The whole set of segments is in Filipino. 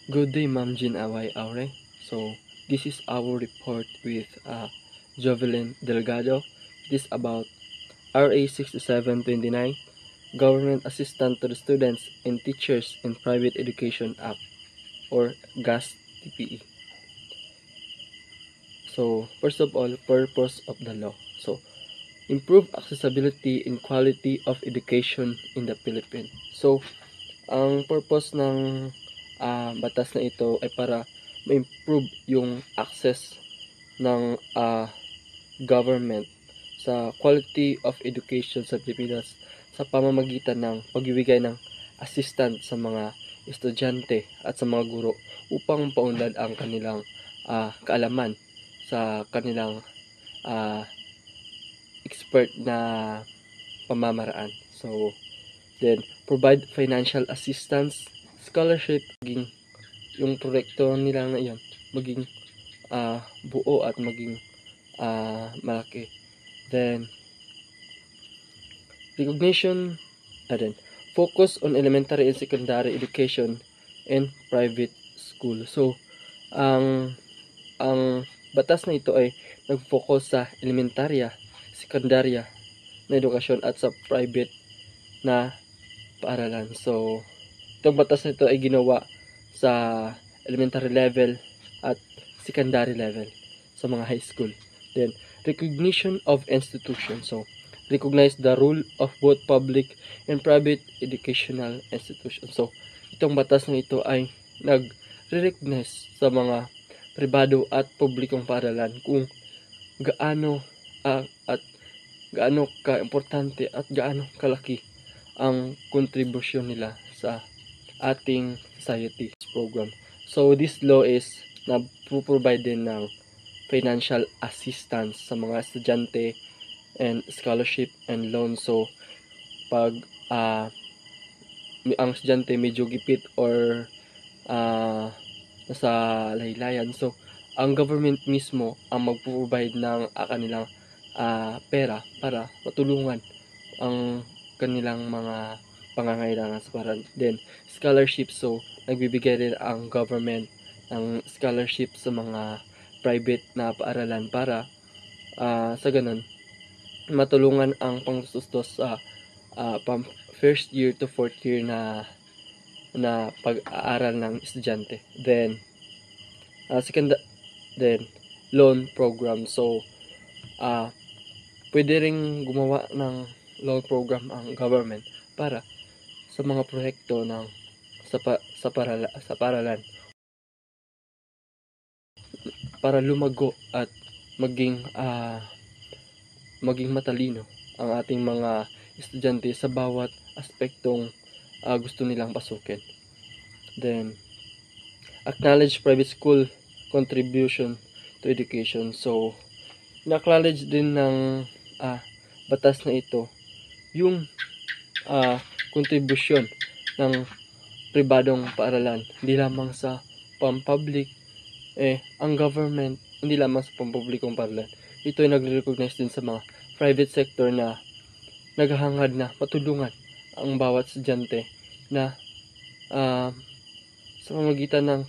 Good day, Ma'am Jean Away Aure. So, this is our report with Jovelyn Delgado. It is about RA 6729, Government Assistance to the Students and Teachers in Private Education Act, or GAS-TPE. So, first of all, purpose of the law. So, improve accessibility and quality of education in the Philippines. So, ang purpose ng batas na ito ay para ma-improve yung access ng government sa quality of education sa Pilipinas sa pamamagitan ng pagbibigay ng assistance sa mga estudyante at sa mga guro upang paunlad ang kanilang kaalaman sa kanilang expert na pamamaraan. So, then, provide financial assistance, scholarship, maging yung proyekto nila na yan, maging buo at maging malaki. Then, recognition, focus on elementary and secondary education and private school. So, ang batas na ito ay nag-focus sa elementarya, sekundarya na edukasyon at sa private na paaralan. So, itong batas na ito ay ginawa sa elementary level at secondary level sa mga high school. Then, recognition of institutions. So, recognize the role of both public and private educational institutions. So, itong batas na ito ay nag-recognize sa mga pribado at publikong paaralan kung gaano at gaano ka-importante at gaano kalaki ang kontribusyon nila sa ating society program. So, this law is na-provide din ng financial assistance sa mga estudyante and scholarship and loan. So, pag ang estudyante medyo gipit or nasa laylayan, so, ang government mismo ang mag-provide ng kanilang pera para matulungan ang kanilang mga pangangailangan sa paaralan. Then, scholarship. So, nagbibigay rin ang government ng scholarship sa mga private na paaralan para sa ganun, matulungan ang pangsustos sa first year to fourth year na pag-aaral ng estudyante. Then, then loan program. So, pwede ring gumawa ng loan program ang government para sa mga proyekto ng sa paaralan para lumago at maging matalino ang ating mga estudyante sa bawat aspektong gusto nilang pasukin. Then, acknowledge private school contribution to education. So, na-acknowledge din ng batas na ito yung kontribusyon ng pribadong paaralan, hindi lamang sa pampublic, ang government, hindi lamang sa pampublikong paaralan. Ito ay nagre-recognize din sa mga private sector na naghahangad na matulungan ang bawat estudyante na sa pamamagitan ng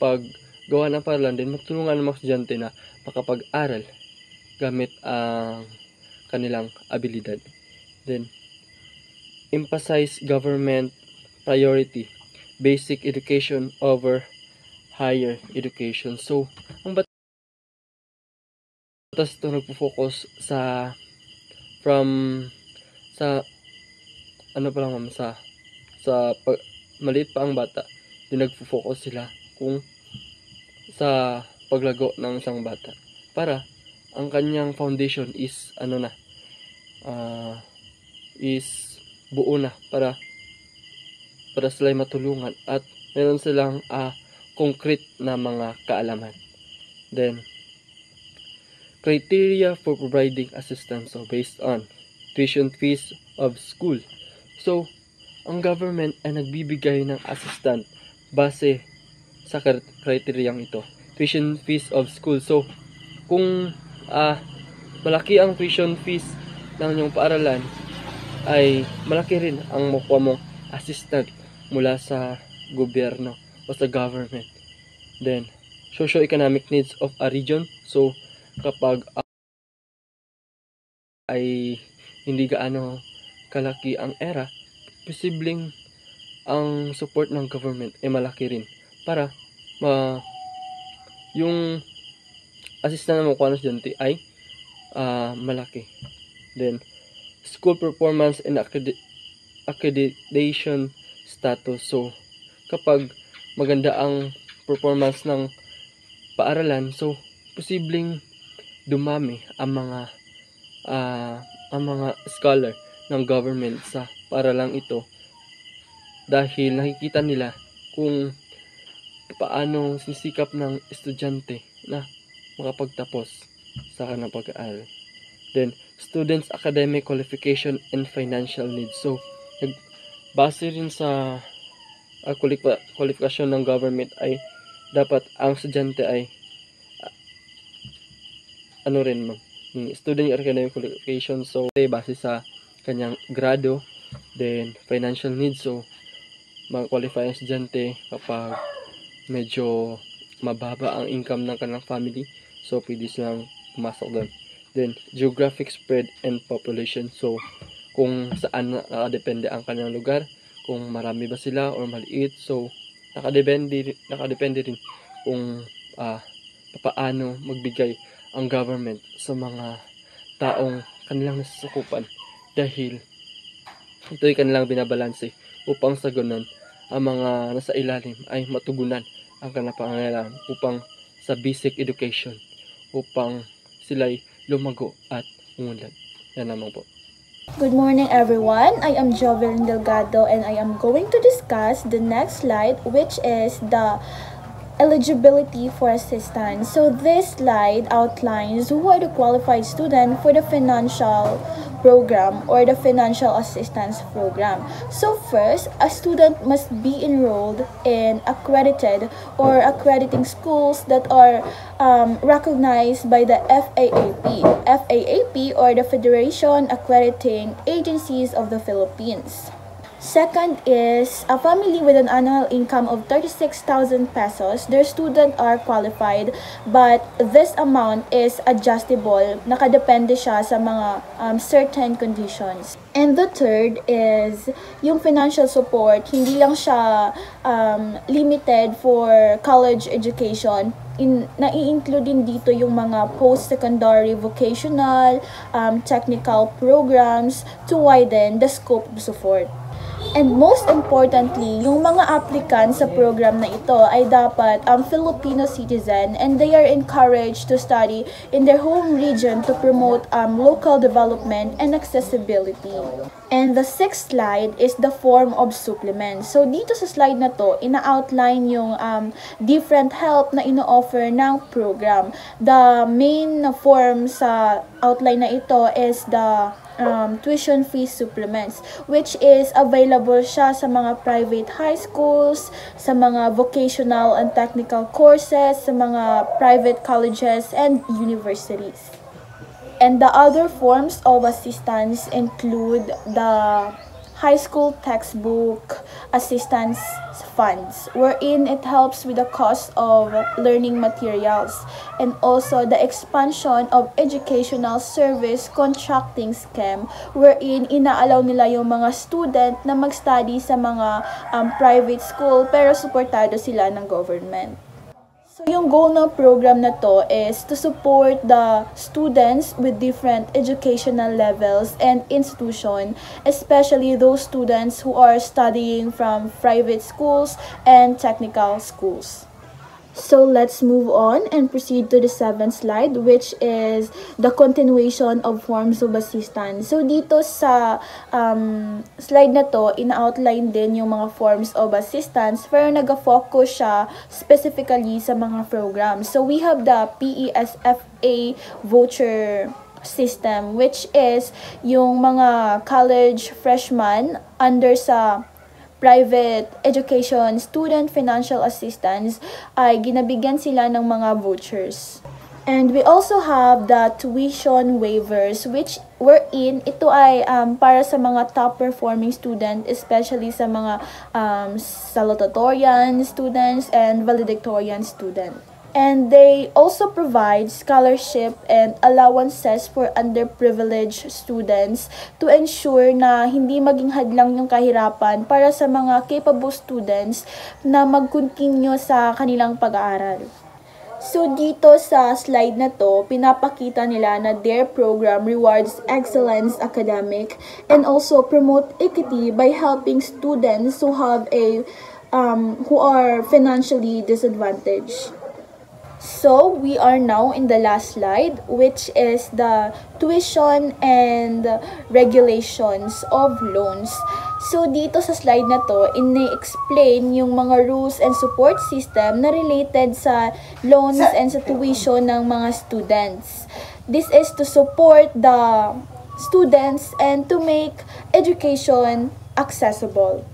paggawa ng paaralan din, matulungan ng mga estudyante na makapag-aral gamit ang kanilang abilidad. Then, emphasize government priority, basic education over higher education. So, ang batas ito nagpo-focus sa maliit pa ang bata, din nagpo-focus sila kung sa paglago ng isang bata para ang kanyang foundation is is buo na para sila matulungan at meron silang concrete na mga kaalaman. Then, criteria for providing assistance, so based on tuition fees of school. So, ang government ay nagbibigay ng assistance base sa kriteryang ito, tuition fees of school. So, kung malaki ang tuition fees ng inyong paaralan, ay malaki rin ang makuha mong assistant mula sa gobyerno of the government. Then, socio-economic needs of a region. So, kapag ay hindi gaano kalaki ang era, posibleng ang support ng government ay malaki rin para yung assistance na makuha ng estudyante ay malaki. Then, school performance and accreditation status. So, kapag maganda ang performance ng paaralan, so, posibleng dumami ang mga scholar ng government sa paaralang ito dahil nakikita nila kung paano sisikap ng estudyante na makapagtapos sa kanilang pag-aaral. Then, students' academic qualification and financial needs. So, base rin sa kwalifikasyon ng government ay dapat ang estudyante ay student academic qualification. So, base sa kanyang grado, then financial needs. So, mag-qualify ang estudyante kapag medyo mababa ang income ng kanilang family. So, pwede silang pumasok doon. Then, geographic spread and population. So, kung saan nakadepende ang kanilang lugar, kung marami ba sila or maliit. So, nakadepende rin kung paano magbigay ang government sa mga taong kanilang nasusukupan dahil ito ay kanilang binabalanse upang sa ganun ang mga nasa ilalim ay matugunan ang kanilang pangangailangan upang sa basic education upang sila'y lumago at umunlad. Yan naman po. Good morning everyone, I am Jovelyn Delgado and I am going to discuss the next slide, which is the eligibility for assistance. So this slide outlines who are the qualified students for the financial program or the financial assistance program. So first, a student must be enrolled in accredited or accrediting schools that are recognized by the FAAP or the Federation Accrediting Agencies of the Philippines. Second is a family with an annual income of 36,000 pesos. Their students are qualified, but this amount is adjustable. Nakadepende siya sa mga certain conditions. And the third is yung financial support. Hindi lang siya limited for college education. Nai-include din dito yung mga post-secondary vocational, technical programs to widen the scope of support. And most importantly, yung mga applicants sa program na ito ay dapat Filipino citizen and they are encouraged to study in their home region to promote local development and accessibility. And the sixth slide is the form of supplement. So dito sa slide na to, ina-outline yung different help na ino-offer ng program. The main form sa outline na ito is the tuition fee supplements, which is available siya sa mga private high schools, sa mga vocational and technical courses, sa mga private colleges and universities. And the other forms of assistance include the high school textbook assistance funds, wherein it helps with the cost of learning materials, and also the expansion of educational service contracting scheme, wherein inaalaw nila yung mga student na mag-study sa mga private school pero suportado sila ng government. So yung goal ng program na to is to support the students with different educational levels and institution, especially those students who are studying from private schools and technical schools. So let's move on and proceed to the seventh slide, which is the continuation of forms of assistance. So dito sa slide na to, ina-outline din yung mga forms of assistance pero nag-focus siya specifically sa mga programs. So we have the PESFA voucher system, which is yung mga college freshmen under sa private education student financial assistance ay ginabigyan sila ng mga vouchers. And we also have the tuition waivers, which wherein ito ay para sa mga top performing student, especially sa mga salutatorian students and valedictorian student. And they also provide scholarship and allowances for underprivileged students to ensure na hindi maging hadlang yung kahirapan para sa mga capable students na mag-continue sa kanilang pag-aaral. So, dito sa slide na to, pinapakita nila na their program rewards excellence academic and also promote equity by helping students who have who are financially disadvantaged. So, we are now in the last slide, which is the tuition and regulations of loans. So, dito sa slide na to, ini-explain yung mga rules and support system na related sa loans and sa tuition ng mga students. This is to support the students and to make education accessible.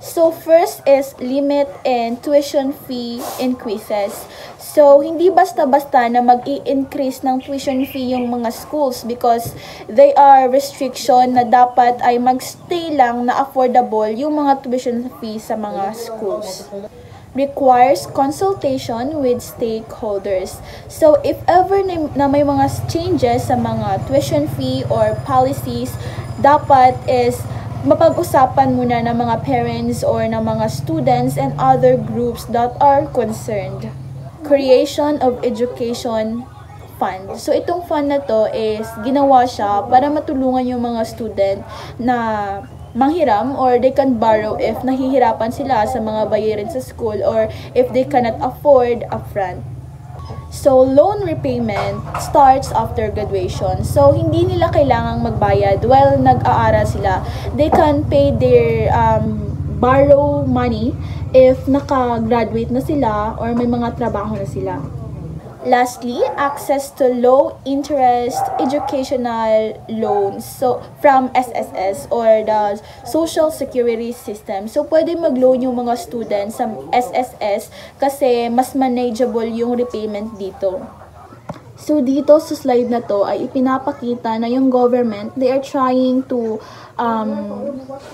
So, first is limit and tuition fee increases. So, hindi basta-basta na mag-i-increase ng tuition fee yung mga schools because they are restriction na dapat ay mag-stay lang na affordable yung mga tuition fee sa mga schools. Requires consultation with stakeholders. So, if ever na may mga changes sa mga tuition fee or policies, dapat is mapag-usapan muna ng mga parents or ng mga students and other groups that are concerned. Creation of education fund. So, itong fund na to is ginawa siya para matulungan yung mga student na manghiram or they can borrow if nahihirapan sila sa mga bayarin sa school or if they cannot afford upfront. So, loan repayment starts after graduation. So, hindi nila kailangang magbayad while nag-aaral sila. They can pay their borrow money if naka-graduate na sila or may mga trabaho na sila. Lastly, access to low-interest educational loans so from SSS or the Social Security System. So, pwede mag-loan yung mga students sa SSS kasi mas manageable yung repayment dito. So, dito sa slide na to ay ipinapakita na yung government, they are trying to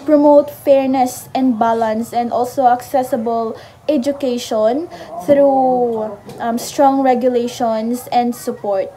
promote fairness and balance and also accessible education through strong regulations and support.